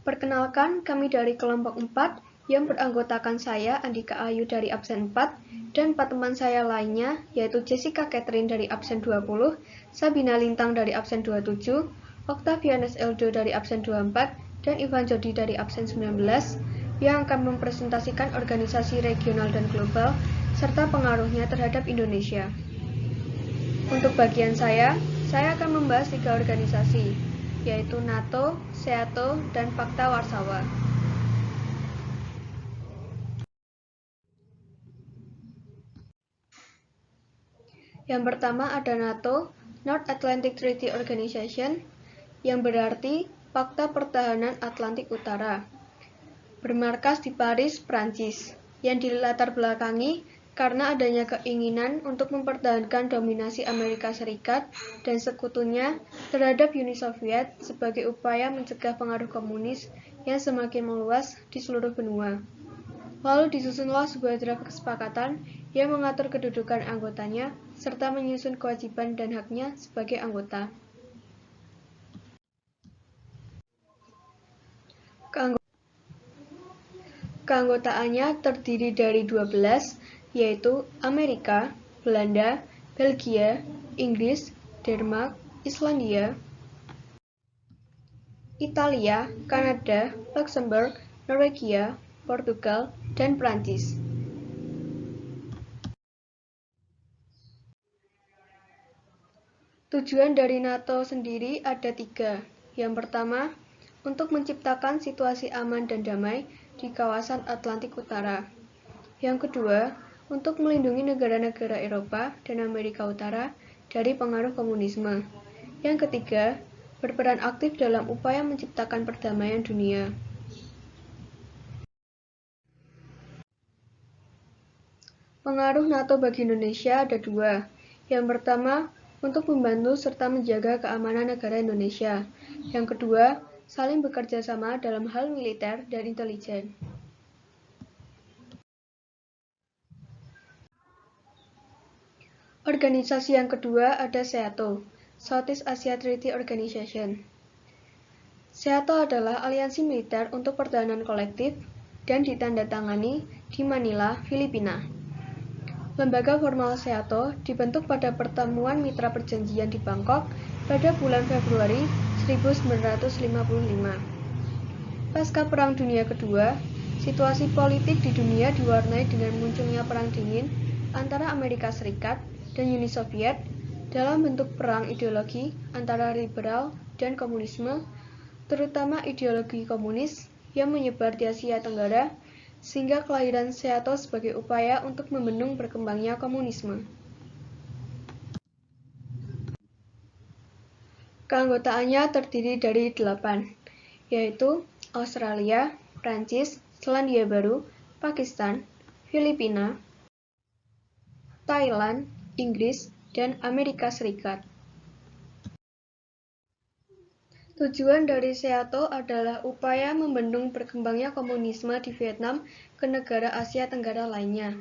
Perkenalkan, kami dari kelompok 4 yang beranggotakan saya, Andika Ayu dari absen 4, dan 4 teman saya lainnya, yaitu Jessica Catherine dari absen 20, Sabina Lintang dari absen 27, Octavianus Eldo dari absen 24, dan Ivan Jody dari absen 19, yang akan mempresentasikan organisasi regional dan global, serta pengaruhnya terhadap Indonesia. Untuk bagian saya akan membahas 3 organisasi, yaitu NATO, SEATO, dan Fakta Warsawa. Yang pertama ada NATO, North Atlantic Treaty Organization, yang berarti Fakta Pertahanan Atlantik Utara. Bermarkas di Paris, Prancis, yang dilatar belakangi karena adanya keinginan untuk mempertahankan dominasi Amerika Serikat dan sekutunya terhadap Uni Soviet sebagai upaya mencegah pengaruh komunis yang semakin meluas di seluruh benua. Lalu disusunlah sebuah draft kesepakatan yang mengatur kedudukan anggotanya serta menyusun kewajiban dan haknya sebagai anggota. Keanggotaannya terdiri dari 12, yaitu Amerika, Belanda, Belgia, Inggris, Denmark, Islandia, Italia, Kanada, Luxembourg, Norwegia, Portugal, dan Prancis. Tujuan dari NATO sendiri ada 3. Yang pertama, untuk menciptakan situasi aman dan damai di kawasan Atlantik Utara. Yang kedua, untuk melindungi negara-negara Eropa dan Amerika Utara dari pengaruh komunisme. Yang ketiga, berperan aktif dalam upaya menciptakan perdamaian dunia. Pengaruh NATO bagi Indonesia ada 2. Yang pertama, untuk membantu serta menjaga keamanan negara Indonesia. Yang kedua, saling bekerja sama dalam hal militer dan intelijen. Organisasi yang kedua ada SEATO, Southeast Asia Treaty Organization. SEATO adalah aliansi militer untuk pertahanan kolektif dan ditandatangani di Manila, Filipina. Lembaga formal SEATO dibentuk pada pertemuan mitra perjanjian di Bangkok pada bulan Februari 1955. Pasca Perang Dunia Kedua, situasi politik di dunia diwarnai dengan munculnya perang dingin antara Amerika Serikat dan Uni Soviet dalam bentuk perang ideologi antara liberal dan komunisme, terutama ideologi komunis yang menyebar di Asia Tenggara, sehingga kelahiran SEATO sebagai upaya untuk membendung berkembangnya komunisme. Keanggotaannya terdiri dari 8, yaitu Australia, Prancis, Selandia Baru, Pakistan, Filipina, Thailand, Inggris, dan Amerika Serikat. Tujuan dari SEATO adalah upaya membendung berkembangnya komunisme di Vietnam ke negara Asia Tenggara lainnya.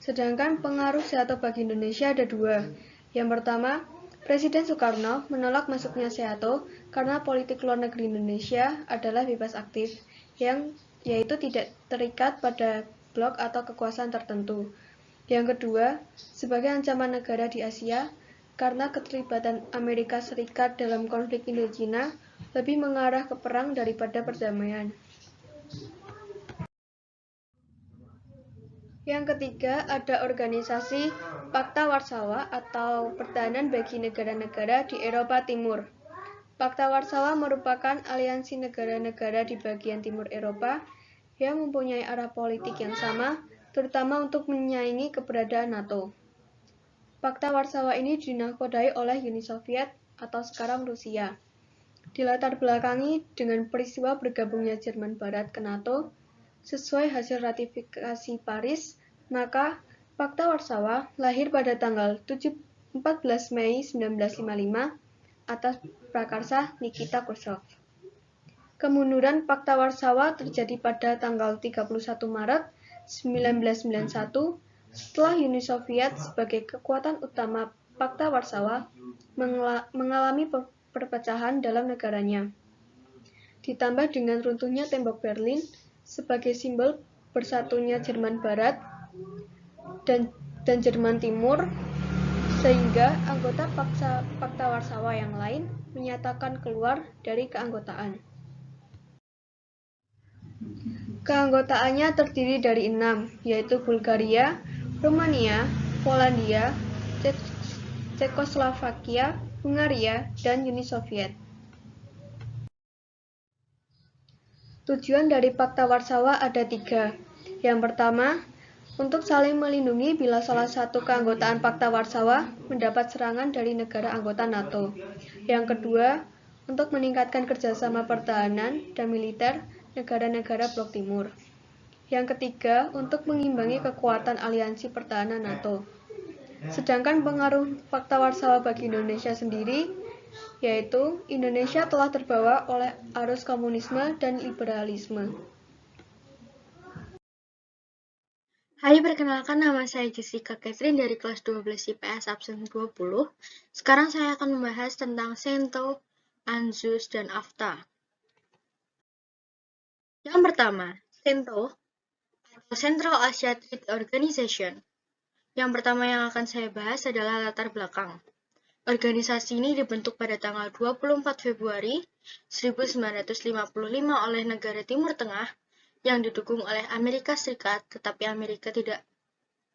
Sedangkan pengaruh SEATO bagi Indonesia ada 2. Yang pertama, Presiden Soekarno menolak masuknya SEATO karena politik luar negeri Indonesia adalah bebas aktif, yaitu tidak terikat pada blok atau kekuasaan tertentu. Yang kedua, sebagai ancaman negara di Asia, karena keterlibatan Amerika Serikat dalam konflik Indo-Cina lebih mengarah ke perang daripada perdamaian. Yang ketiga, ada organisasi Fakta Warsawa atau pertahanan bagi negara-negara di Eropa Timur. Fakta Warsawa merupakan aliansi negara-negara di bagian timur Eropa yang mempunyai arah politik yang sama, terutama untuk menyaingi keberadaan NATO. Fakta Warsawa ini dinahkodai oleh Uni Soviet atau sekarang Rusia. Dilatar belakangi dengan peristiwa bergabungnya Jerman Barat ke NATO, sesuai hasil ratifikasi Paris, maka Fakta Warsawa lahir pada tanggal 14 Mei 1955 atas prakarsa Nikita Khrushchev. Kemunduran Fakta Warsawa terjadi pada tanggal 31 Maret 1991 setelah Uni Soviet sebagai kekuatan utama Fakta Warsawa mengalami perpecahan dalam negaranya. ditambah dengan runtuhnya tembok Berlin sebagai simbol bersatunya Jerman Barat dan Jerman Timur, sehingga anggota Pakta Warsawa yang lain menyatakan keluar dari keanggotaan. Keanggotaannya terdiri dari 6, yaitu Bulgaria, Rumania, Polandia, Cekoslovakia, Hungaria, dan Uni Soviet. Tujuan dari Pakta Warsawa ada 3. Yang pertama, untuk saling melindungi bila salah satu keanggotaan Pakta Warsawa mendapat serangan dari negara anggota NATO. Yang kedua, untuk meningkatkan kerjasama pertahanan dan militer negara-negara Blok Timur. Yang ketiga, untuk mengimbangi kekuatan aliansi pertahanan NATO. Sedangkan pengaruh Pakta Warsawa bagi Indonesia sendiri, yaitu Indonesia telah terbawa oleh arus komunisme dan liberalisme. Hai, perkenalkan nama saya Jessica Catherine dari kelas 12 IPS absen 20. Sekarang saya akan membahas tentang CENTO, ANZUS, dan AFTA. Yang pertama, CENTO atau Central Asia Treaty Organization. Yang pertama yang akan saya bahas adalah latar belakang. Organisasi ini dibentuk pada tanggal 24 Februari 1955 oleh negara Timur Tengah yang didukung oleh Amerika Serikat, tetapi Amerika tidak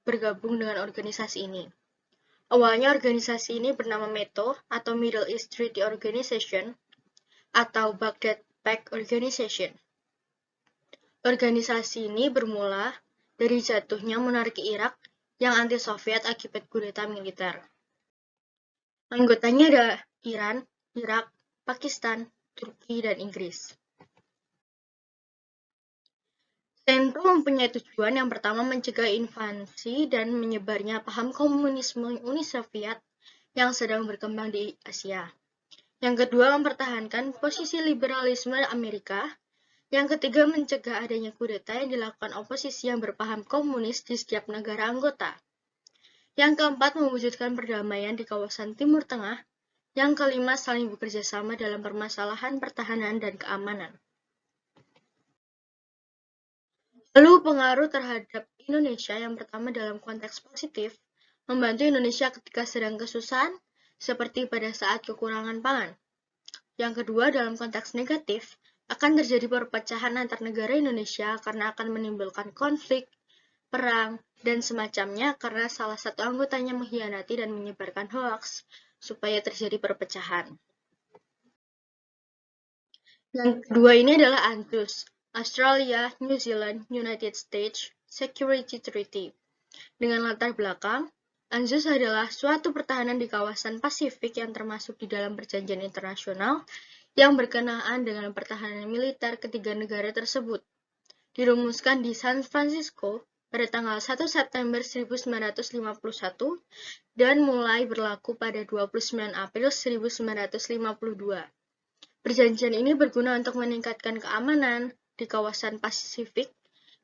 bergabung dengan organisasi ini. Awalnya organisasi ini bernama METO atau Middle East Treaty Organization atau Baghdad Pact Organization. Organisasi ini bermula dari jatuhnya monarki Irak yang anti-Soviet akibat kudeta militer. Anggotanya ada Iran, Irak, Pakistan, Turki, dan Inggris. CENTO mempunyai tujuan yang pertama mencegah invasi dan menyebarnya paham komunisme Uni Soviet yang sedang berkembang di Asia. Yang kedua, mempertahankan posisi liberalisme Amerika. Yang ketiga, mencegah adanya kudeta yang dilakukan oposisi yang berpaham komunis di setiap negara anggota. Yang keempat, mewujudkan perdamaian di kawasan Timur Tengah. Yang kelima, saling bekerja sama dalam permasalahan pertahanan dan keamanan. Lalu pengaruh terhadap Indonesia yang pertama dalam konteks positif, membantu Indonesia ketika sedang kesusahan, seperti pada saat kekurangan pangan. Yang kedua, dalam konteks negatif, akan terjadi perpecahan antar negara Indonesia karena akan menimbulkan konflik, perang, dan semacamnya karena salah satu anggotanya mengkhianati dan menyebarkan hoaks supaya terjadi perpecahan. Yang kedua ini adalah ANZUS, Australia, New Zealand, United States Security Treaty. Dengan latar belakang, ANZUS adalah suatu pertahanan di kawasan Pasifik yang termasuk di dalam perjanjian internasional yang berkenaan dengan pertahanan militer ketiga negara tersebut. Dirumuskan di San Francisco pada tanggal 1 September 1951 dan mulai berlaku pada 29 April 1952. Perjanjian ini berguna untuk meningkatkan keamanan di kawasan Pasifik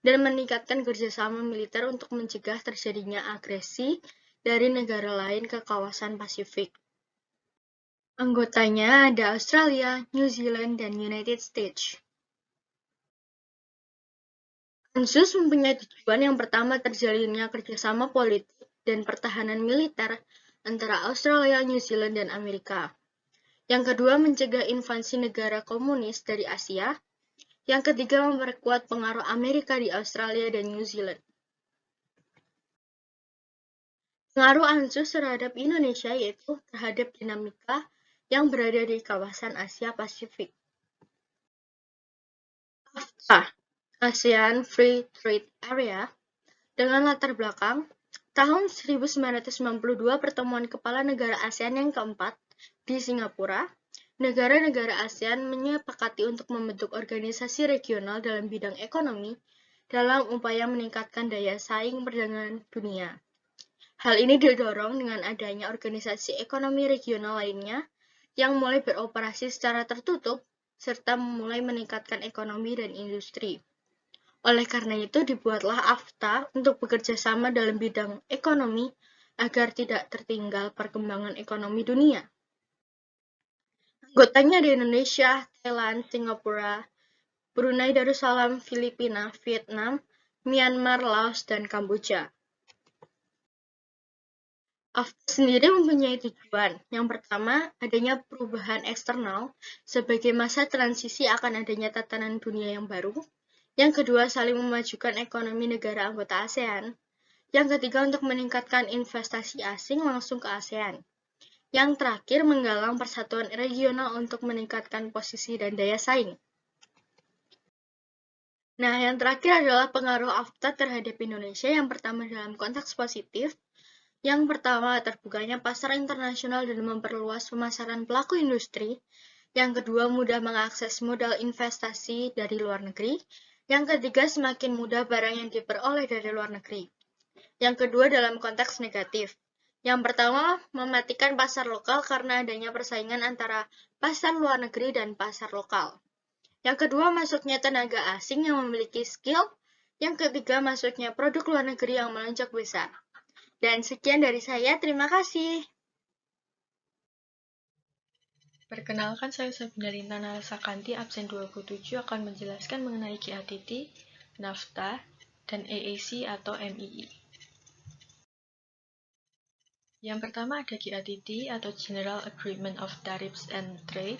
dan meningkatkan kerjasama militer untuk mencegah terjadinya agresi dari negara lain ke kawasan Pasifik. Anggotanya ada Australia, New Zealand, dan United States. ANZUS mempunyai tujuan yang pertama terjalinnya kerjasama politik dan pertahanan militer antara Australia, New Zealand, dan Amerika. Yang kedua, mencegah invasi negara komunis dari Asia. Yang ketiga, memperkuat pengaruh Amerika di Australia dan New Zealand. Pengaruh ANZUS terhadap Indonesia yaitu terhadap dinamika yang berada di kawasan Asia Pasifik. AFTA, ASEAN Free Trade Area, dengan latar belakang, tahun 1992 pertemuan kepala negara ASEAN yang keempat di Singapura, negara-negara ASEAN menyepakati untuk membentuk organisasi regional dalam bidang ekonomi dalam upaya meningkatkan daya saing perdagangan dunia. Hal ini didorong dengan adanya organisasi ekonomi regional lainnya yang mulai beroperasi secara tertutup serta mulai meningkatkan ekonomi dan industri. Oleh karena itu, dibuatlah AFTA untuk bekerja sama dalam bidang ekonomi agar tidak tertinggal perkembangan ekonomi dunia. Anggotanya ada Indonesia, Thailand, Singapura, Brunei Darussalam, Filipina, Vietnam, Myanmar, Laos, dan Kamboja. AFTA sendiri mempunyai tujuan. Yang pertama, adanya perubahan eksternal sebagai masa transisi akan adanya tatanan dunia yang baru. Yang kedua, saling memajukan ekonomi negara anggota ASEAN. Yang ketiga, untuk meningkatkan investasi asing langsung ke ASEAN. Yang terakhir, menggalang persatuan regional untuk meningkatkan posisi dan daya saing. Nah, yang terakhir adalah pengaruh AFTA terhadap Indonesia. Yang pertama dalam konteks positif. Yang pertama, terbukanya pasar internasional dan memperluas pemasaran pelaku industri. Yang kedua, mudah mengakses modal investasi dari luar negeri. Yang ketiga, semakin mudah barang yang diperoleh dari luar negeri. Yang kedua, dalam konteks negatif. Yang pertama, mematikan pasar lokal karena adanya persaingan antara pasar luar negeri dan pasar lokal. Yang kedua, masuknya tenaga asing yang memiliki skill. Yang ketiga, masuknya produk luar negeri yang melonjak besar. Dan sekian dari saya, terima kasih. Perkenalkan, saya Sabina Lintang Narasakanti, absen 27, akan menjelaskan mengenai GATT, NAFTA, dan AAC atau MII. Yang pertama ada GATT atau General Agreement of Tariffs and Trade.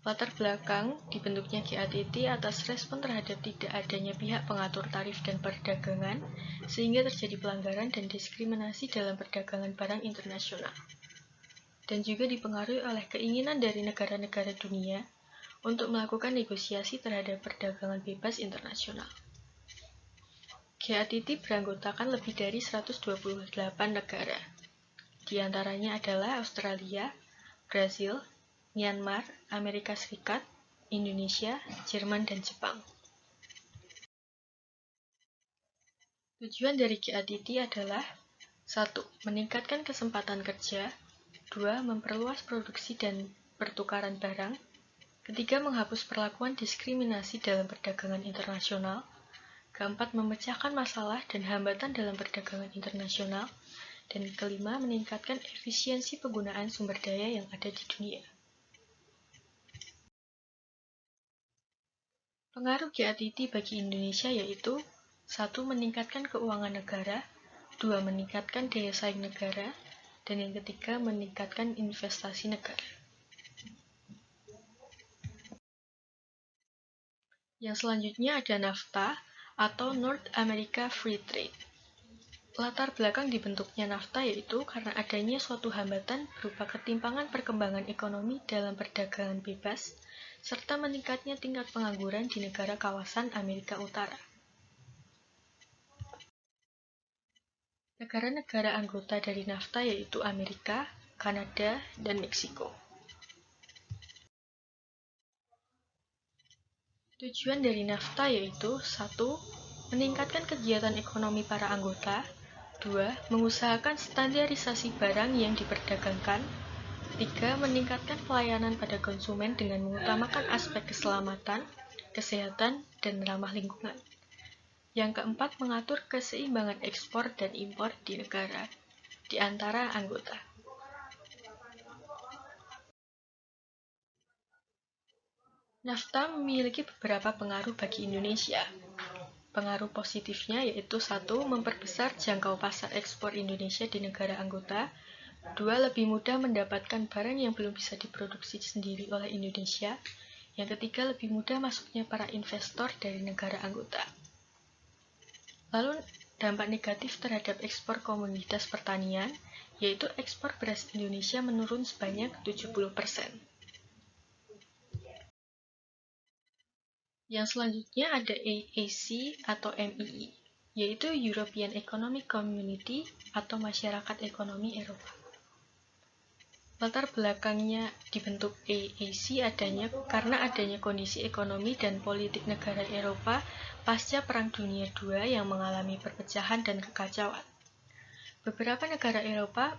Latar belakang dibentuknya GATT atas respon terhadap tidak adanya pihak pengatur tarif dan perdagangan, sehingga terjadi pelanggaran dan diskriminasi dalam perdagangan barang internasional. Dan juga dipengaruhi oleh keinginan dari negara-negara dunia untuk melakukan negosiasi terhadap perdagangan bebas internasional. GATT beranggotakan lebih dari 128 negara. Di antaranya adalah Australia, Brasil, Myanmar, Amerika Serikat, Indonesia, Jerman, dan Jepang. Tujuan dari GATT adalah 1. Meningkatkan kesempatan kerja. 2. Memperluas produksi dan pertukaran barang. 3. Menghapus perlakuan diskriminasi dalam perdagangan internasional. 4. Memecahkan masalah dan hambatan dalam perdagangan internasional. Dan 5. Meningkatkan efisiensi penggunaan sumber daya yang ada di dunia. Pengaruh GATT bagi Indonesia yaitu 1. Meningkatkan keuangan negara. 2. Meningkatkan daya saing negara. Dan yang ketiga, meningkatkan investasi negara. Yang selanjutnya ada NAFTA atau North America Free Trade. Latar belakang dibentuknya NAFTA yaitu karena adanya suatu hambatan berupa ketimpangan perkembangan ekonomi dalam perdagangan bebas, serta meningkatnya tingkat pengangguran di negara kawasan Amerika Utara. Negara-negara anggota dari NAFTA yaitu Amerika, Kanada, dan Meksiko. Tujuan dari NAFTA yaitu 1. Meningkatkan kegiatan ekonomi para anggota. 2. Mengusahakan standarisasi barang yang diperdagangkan. 3. Meningkatkan pelayanan pada konsumen dengan mengutamakan aspek keselamatan, kesehatan, dan ramah lingkungan. Yang keempat, mengatur keseimbangan ekspor dan impor di negara di antara anggota. NAFTA memiliki beberapa pengaruh bagi Indonesia. Pengaruh positifnya yaitu 1. Memperbesar jangkau pasar ekspor Indonesia di negara anggota. 2. Lebih mudah mendapatkan barang yang belum bisa diproduksi sendiri oleh Indonesia. Yang ketiga, lebih mudah masuknya para investor dari negara anggota. Lalu, dampak negatif terhadap ekspor komoditas pertanian, yaitu ekspor beras Indonesia menurun sebanyak 70%. Yang selanjutnya ada AAC atau MII, yaitu European Economic Community atau Masyarakat Ekonomi Eropa. Latar belakangnya dibentuk AAC karena adanya kondisi ekonomi dan politik negara Eropa pasca Perang Dunia II yang mengalami perpecahan dan kekacauan. Beberapa negara Eropa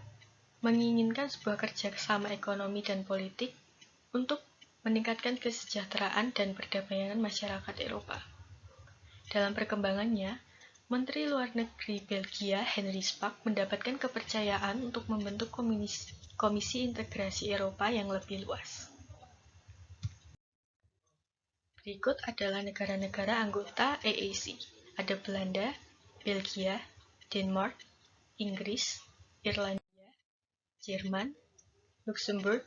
menginginkan sebuah kerjasama ekonomi dan politik untuk meningkatkan kesejahteraan dan perdamaian masyarakat Eropa. Dalam perkembangannya, Menteri Luar Negeri Belgia Henry Spaak mendapatkan kepercayaan untuk membentuk Komisi Integrasi Eropa yang lebih luas. Berikut adalah negara-negara anggota AAC. Ada Belanda, Belgia, Denmark, Inggris, Irlandia, Jerman, Luxembourg,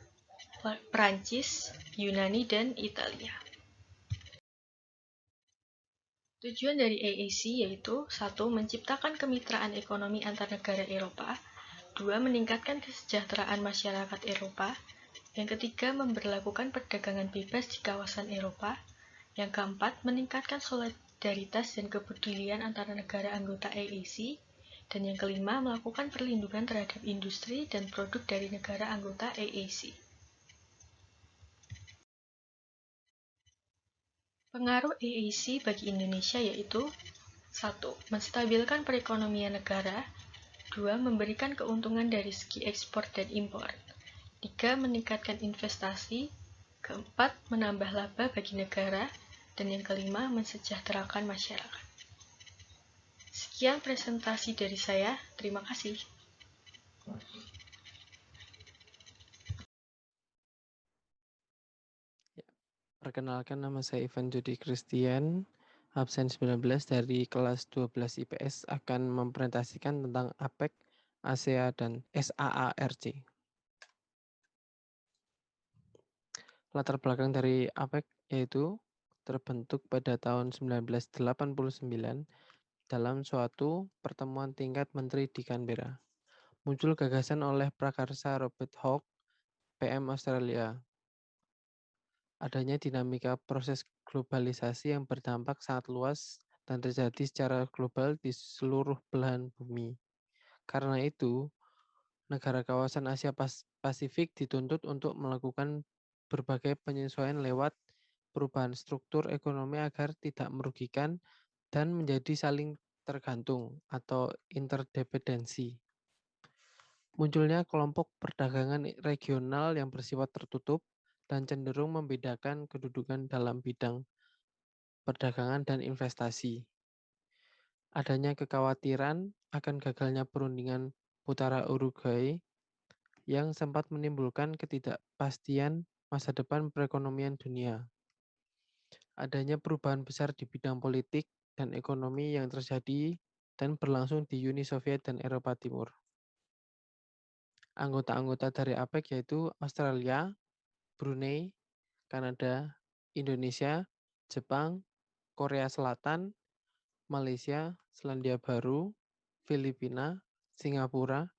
Prancis, Yunani, dan Italia. Tujuan dari AAC yaitu 1. Menciptakan kemitraan ekonomi antar negara Eropa, 2. Meningkatkan kesejahteraan masyarakat Eropa, yang ketiga memberlakukan perdagangan bebas di kawasan Eropa, yang keempat meningkatkan solidaritas dan kepedulian antara negara anggota AAC, dan yang kelima melakukan perlindungan terhadap industri dan produk dari negara anggota AAC. Pengaruh AAC bagi Indonesia yaitu 1. Menstabilkan perekonomian negara, 2. Memberikan keuntungan dari segi ekspor dan impor, 3. Meningkatkan investasi, keempat menambah laba bagi negara, dan yang kelima mensejahterakan masyarakat. Sekian presentasi dari saya, terima kasih. Perkenalkan, nama saya Ivan Jody Christian, absen 19 dari kelas 12 IPS, akan mempresentasikan tentang APEC, ASEA, dan SAARC. Latar belakang dari APEC yaitu terbentuk pada tahun 1989 dalam suatu pertemuan tingkat menteri di Canberra. Muncul gagasan oleh prakarsa Robert Hawke, PM Australia. Adanya dinamika proses globalisasi yang berdampak sangat luas dan terjadi secara global di seluruh belahan bumi. Karena itu, negara kawasan Asia Pasifik dituntut untuk melakukan berbagai penyesuaian lewat perubahan struktur ekonomi agar tidak merugikan dan menjadi saling tergantung atau interdependensi. Munculnya kelompok perdagangan regional yang bersifat tertutup dan cenderung membedakan kedudukan dalam bidang perdagangan dan investasi. Adanya kekhawatiran akan gagalnya perundingan Putara Uruguay yang sempat menimbulkan ketidakpastian masa depan perekonomian dunia. Adanya perubahan besar di bidang politik dan ekonomi yang terjadi dan berlangsung di Uni Soviet dan Eropa Timur. Anggota-anggota dari APEC yaitu Australia, Brunei, Kanada, Indonesia, Jepang, Korea Selatan, Malaysia, Selandia Baru, Filipina, Singapura,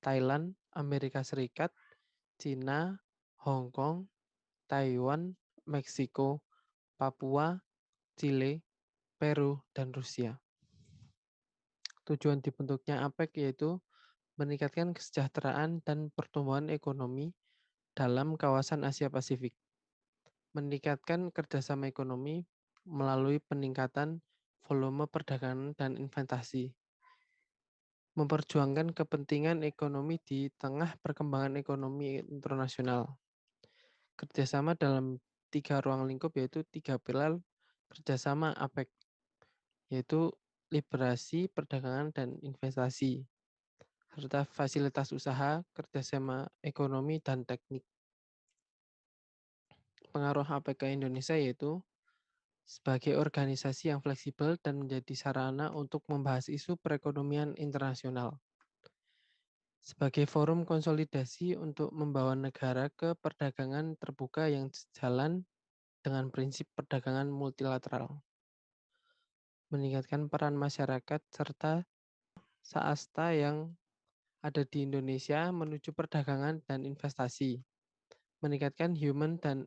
Thailand, Amerika Serikat, Cina, Hong Kong, Taiwan, Meksiko, Papua, Chile, Peru, dan Rusia. Tujuan dibentuknya APEC yaitu meningkatkan kesejahteraan dan pertumbuhan ekonomi dalam kawasan Asia Pasifik, meningkatkan kerjasama ekonomi melalui peningkatan volume perdagangan dan investasi, memperjuangkan kepentingan ekonomi di tengah perkembangan ekonomi internasional. Kerjasama dalam 3 ruang lingkup yaitu 3 pilar kerjasama APEC, yaitu liberasi, perdagangan, dan investasi, serta fasilitas usaha, kerjasama ekonomi, dan teknik. Pengaruh APEC ke Indonesia yaitu sebagai organisasi yang fleksibel dan menjadi sarana untuk membahas isu perekonomian internasional. Sebagai forum konsolidasi untuk membawa negara ke perdagangan terbuka yang sejalan dengan prinsip perdagangan multilateral. Meningkatkan peran masyarakat serta swasta yang ada di Indonesia menuju perdagangan dan investasi. Meningkatkan human dan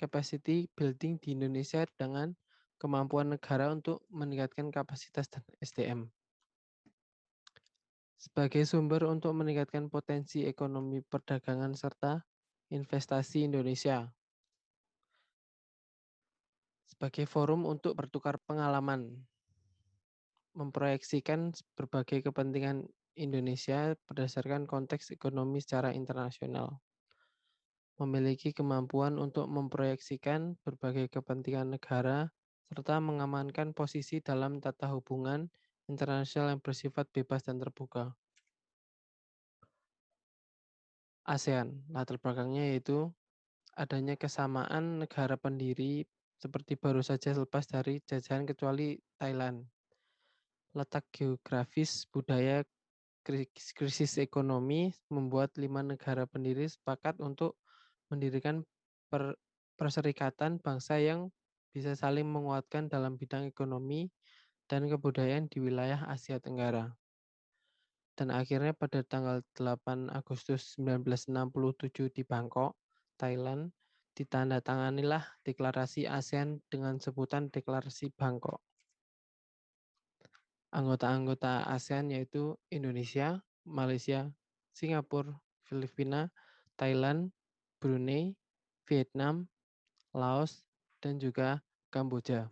capacity building di Indonesia dengan kemampuan negara untuk meningkatkan kapasitas dan SDM. Sebagai sumber untuk meningkatkan potensi ekonomi perdagangan serta investasi Indonesia. Sebagai forum untuk bertukar pengalaman, memproyeksikan berbagai kepentingan Indonesia berdasarkan konteks ekonomi secara internasional. Memiliki kemampuan untuk memproyeksikan berbagai kepentingan negara serta mengamankan posisi dalam tata hubungan internasional yang bersifat bebas dan terbuka. ASEAN, latar belakangnya yaitu adanya kesamaan negara pendiri seperti baru saja lepas dari jajahan kecuali Thailand. Letak geografis, budaya, krisis ekonomi membuat 5 negara pendiri sepakat untuk mendirikan perserikatan bangsa yang bisa saling menguatkan dalam bidang ekonomi dan kebudayaan di wilayah Asia Tenggara. Dan akhirnya pada tanggal 8 Agustus 1967 di Bangkok, Thailand, ditandatanganilah deklarasi ASEAN dengan sebutan Deklarasi Bangkok. Anggota-anggota ASEAN yaitu Indonesia, Malaysia, Singapura, Filipina, Thailand, Brunei, Vietnam, Laos, dan juga Kamboja.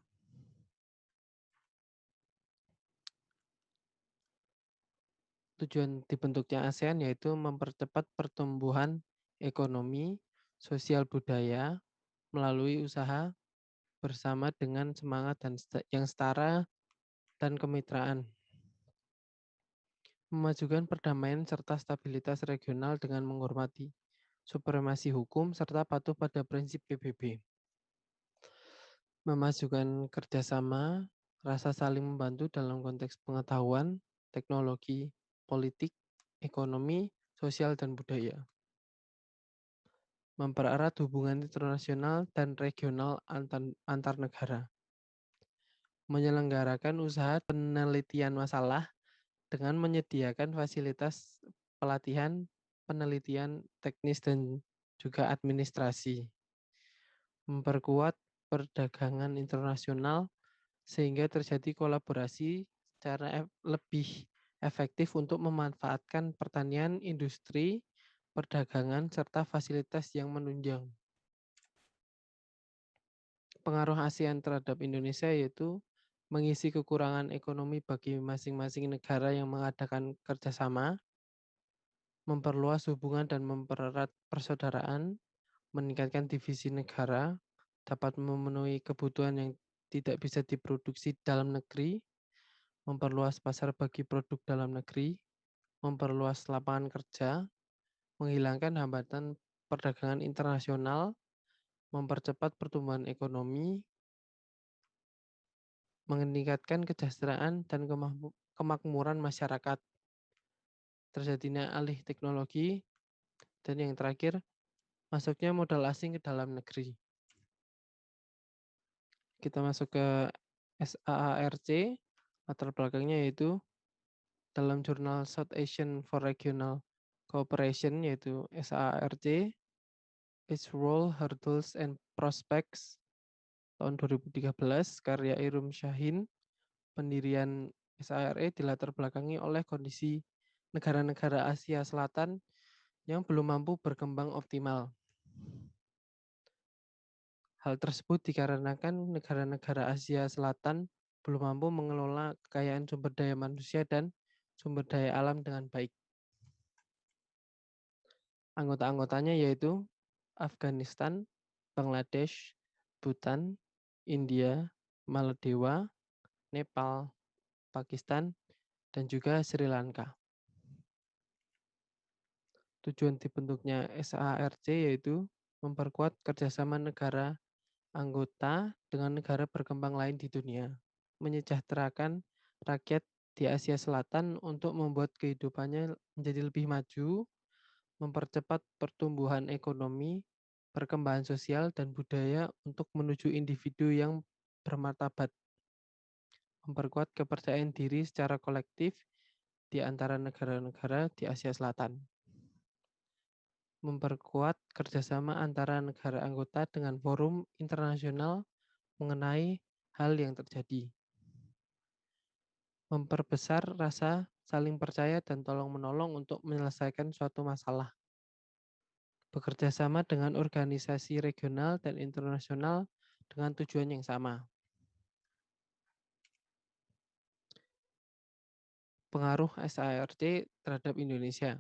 Tujuan dibentuknya ASEAN yaitu mempercepat pertumbuhan ekonomi, sosial budaya melalui usaha bersama dengan semangat yang setara dan kemitraan. Memajukan perdamaian serta stabilitas regional dengan menghormati supremasi hukum serta patuh pada prinsip PBB. Memajukan kerjasama, rasa saling membantu dalam konteks pengetahuan, teknologi, politik, ekonomi, sosial, dan budaya. Mempererat hubungan internasional dan regional antar negara. Menyelenggarakan usaha penelitian masalah dengan menyediakan fasilitas pelatihan, penelitian teknis, dan juga administrasi. Memperkuat perdagangan internasional sehingga terjadi kolaborasi secara lebih efektif untuk memanfaatkan pertanian, industri, perdagangan, serta fasilitas yang menunjang. Pengaruh ASEAN terhadap Indonesia yaitu mengisi kekurangan ekonomi bagi masing-masing negara yang mengadakan kerjasama, memperluas hubungan dan mempererat persaudaraan, meningkatkan divisi negara, dapat memenuhi kebutuhan yang tidak bisa diproduksi dalam negeri, memperluas pasar bagi produk dalam negeri, memperluas lapangan kerja, menghilangkan hambatan perdagangan internasional, mempercepat pertumbuhan ekonomi, meningkatkan kesejahteraan dan kemakmuran masyarakat, terjadinya alih teknologi, dan yang terakhir, masuknya modal asing ke dalam negeri. Kita masuk ke SAARC, latar belakangnya yaitu dalam jurnal South Asian for Regional Cooperation yaitu SAARC, Its Role, Hurdles, and Prospects tahun 2013, karya Irum Shahin. Pendirian SAARC dilatar belakangi oleh kondisi negara-negara Asia Selatan yang belum mampu berkembang optimal. Hal tersebut dikarenakan negara-negara Asia Selatan belum mampu mengelola kekayaan sumber daya manusia dan sumber daya alam dengan baik. Anggota-anggotanya yaitu Afghanistan, Bangladesh, Bhutan, India, Maldives, Nepal, Pakistan, dan juga Sri Lanka. Tujuan dibentuknya SAARC yaitu memperkuat kerjasama negara anggota dengan negara berkembang lain di dunia, menyejahterakan rakyat di Asia Selatan untuk membuat kehidupannya menjadi lebih maju, mempercepat pertumbuhan ekonomi, perkembangan sosial dan budaya untuk menuju individu yang bermartabat, memperkuat kepercayaan diri secara kolektif di antara negara-negara di Asia Selatan, memperkuat kerjasama antara negara anggota dengan forum internasional mengenai hal yang terjadi, memperbesar rasa saling percaya dan tolong-menolong untuk menyelesaikan suatu masalah, bekerja sama dengan organisasi regional dan internasional dengan tujuan yang sama. Pengaruh SAARC terhadap Indonesia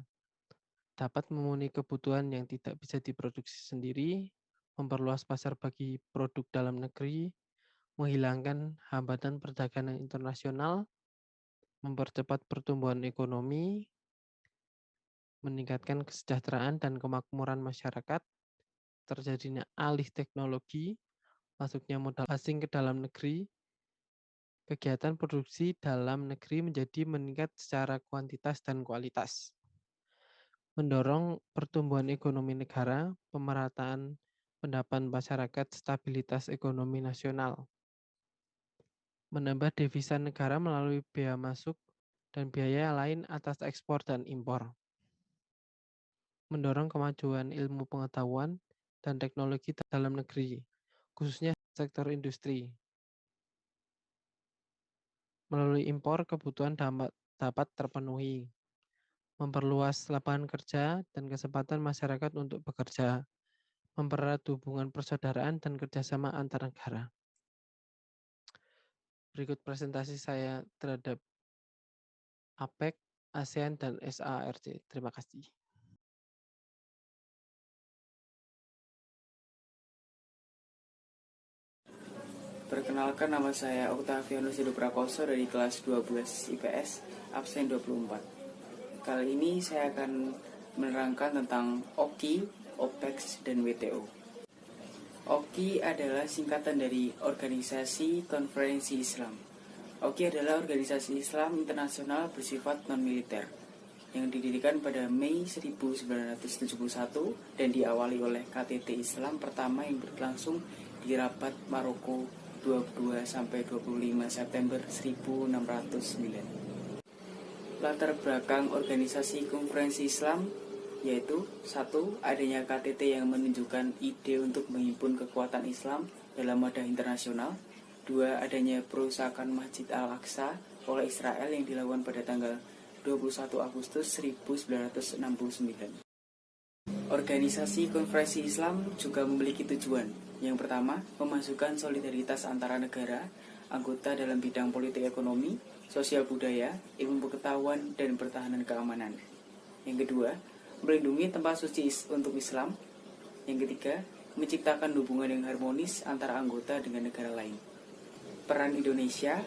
dapat memenuhi kebutuhan yang tidak bisa diproduksi sendiri, memperluas pasar bagi produk dalam negeri, menghilangkan hambatan perdagangan internasional, mempercepat pertumbuhan ekonomi, meningkatkan kesejahteraan dan kemakmuran masyarakat, terjadinya alih teknologi, masuknya modal asing ke dalam negeri, kegiatan produksi dalam negeri menjadi meningkat secara kuantitas dan kualitas. Mendorong pertumbuhan ekonomi negara, pemerataan pendapat masyarakat, stabilitas ekonomi nasional. Menambah devisa negara melalui biaya masuk dan biaya lain atas ekspor dan impor. Mendorong kemajuan ilmu pengetahuan dan teknologi dalam negeri, khususnya sektor industri. Melalui impor, kebutuhan dapat terpenuhi. Memperluas lapangan kerja dan kesempatan masyarakat untuk bekerja. Mempererat hubungan persaudaraan dan kerjasama antar negara. Berikut presentasi saya terhadap APEC, ASEAN, dan SARC. Terima kasih. Perkenalkan, nama saya Octavianus Hidup Prakoso dari kelas 12 IPS, absen 24. Kali ini saya akan menerangkan tentang OKI, OPEC, dan WTO. OKI adalah singkatan dari Organisasi Konferensi Islam. OKI adalah organisasi Islam internasional bersifat non-militer yang didirikan pada Mei 1971 dan diawali oleh KTT Islam pertama yang berlangsung di Rabat, Maroko 22 sampai 25 September 1609. Latar belakang organisasi konferensi Islam yaitu 1. Adanya KTT yang menunjukkan ide untuk menghimpun kekuatan Islam dalam wadah internasional. 2. Adanya perusahaan Masjid Al-Aqsa oleh Israel yang dilakukan pada tanggal 21 Agustus 1969. Organisasi konferensi Islam juga memiliki tujuan. Yang pertama, memasukkan solidaritas antara negara, anggota dalam bidang politik ekonomi, sosial budaya, ilmu pengetahuan, dan pertahanan keamanan. Yang kedua, melindungi tempat suci untuk Islam. Yang ketiga, menciptakan hubungan yang harmonis antara anggota dengan negara lain. Peran Indonesia,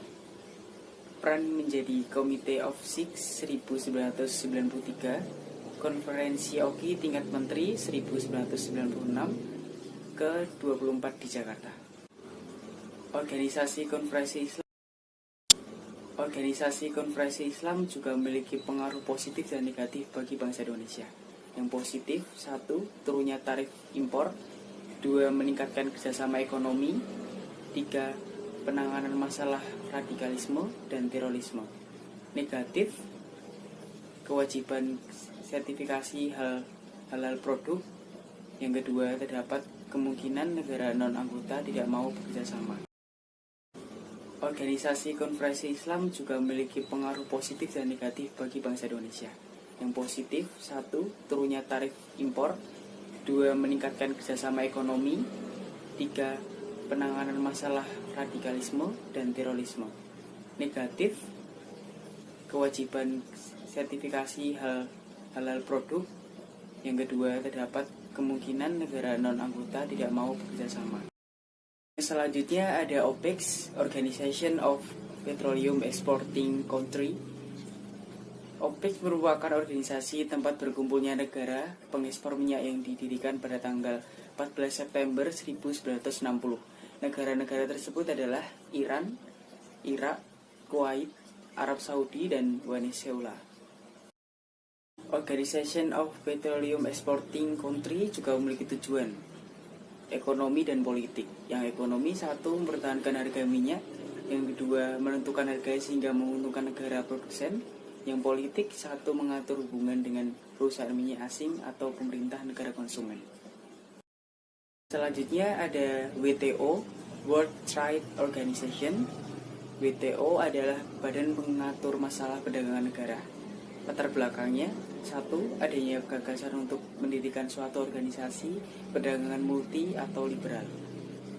peran menjadi Committee of Six 1993, Konferensi OKI tingkat menteri 1996 ke-24 di Jakarta. Organisasi konferensi Islam juga memiliki pengaruh positif dan negatif bagi bangsa Indonesia. Yang positif, 1. Turunnya tarif impor. 2. Meningkatkan kerjasama ekonomi. 3. Penanganan masalah radikalisme dan terorisme. Negatif, kewajiban sertifikasi halal produk. Yang kedua, terdapat kemungkinan negara non-anggota tidak mau bekerja sama. Organisasi konferensi Islam juga memiliki pengaruh positif dan negatif bagi bangsa Indonesia. Yang positif, 1. Turunnya tarif impor. 2. Meningkatkan kerjasama ekonomi. 3. Penanganan masalah radikalisme dan terorisme. Negatif, kewajiban sertifikasi halal produk. Yang kedua, terdapat kemungkinan negara non-anggota tidak mau bekerja sama. Selanjutnya ada OPEC, Organization of Petroleum Exporting Country. OPEC merupakan organisasi tempat berkumpulnya negara pengekspor minyak yang didirikan pada tanggal 14 September 1960. Negara-negara tersebut adalah Iran, Irak, Kuwait, Arab Saudi, dan Venezuela. Organization of Petroleum Exporting Country juga memiliki tujuan ekonomi dan politik. Yang ekonomi, 1. Mempertahankan harga minyak. Yang kedua, menentukan harga sehingga menguntungkan negara produsen. Yang politik, 1. Mengatur hubungan dengan perusahaan minyak asing atau pemerintah negara konsumen. Selanjutnya ada WTO, World Trade Organization. WTO adalah badan pengatur masalah perdagangan negara. Latar belakangnya, 1. Adanya gagasan untuk mendirikan suatu organisasi perdagangan multi atau liberal.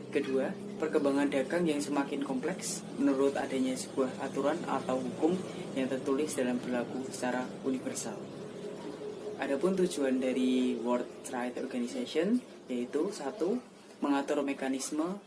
Kedua, perkembangan dagang yang semakin kompleks menurut adanya sebuah aturan atau hukum yang tertulis dalam berlaku secara universal. Adapun tujuan dari World Trade Organization yaitu 1. Mengatur mekanisme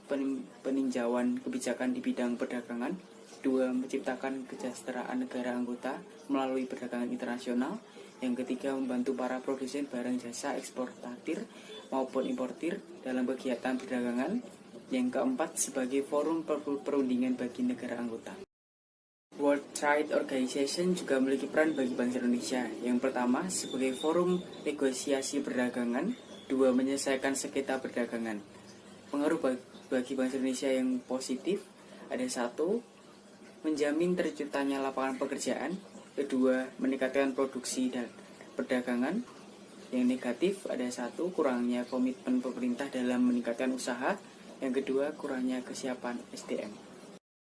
peninjauan kebijakan di bidang perdagangan. 2. Menciptakan kesejahteraan negara anggota melalui perdagangan internasional. Yang ketiga, membantu para produsen barang jasa eksportir maupun importir dalam kegiatan perdagangan. Yang keempat, sebagai forum perundingan bagi negara anggota. World Trade Organization juga memiliki peran bagi bangsa Indonesia. Yang pertama, sebagai forum negosiasi perdagangan. Dua, menyelesaikan sengketa perdagangan. Pengaruh bagi bangsa Indonesia yang positif ada satu, menjamin terciptanya lapangan pekerjaan. Kedua, meningkatkan produksi dan perdagangan. Yang negatif ada satu, kurangnya komitmen pemerintah dalam meningkatkan usaha. Yang kedua, kurangnya kesiapan SDM.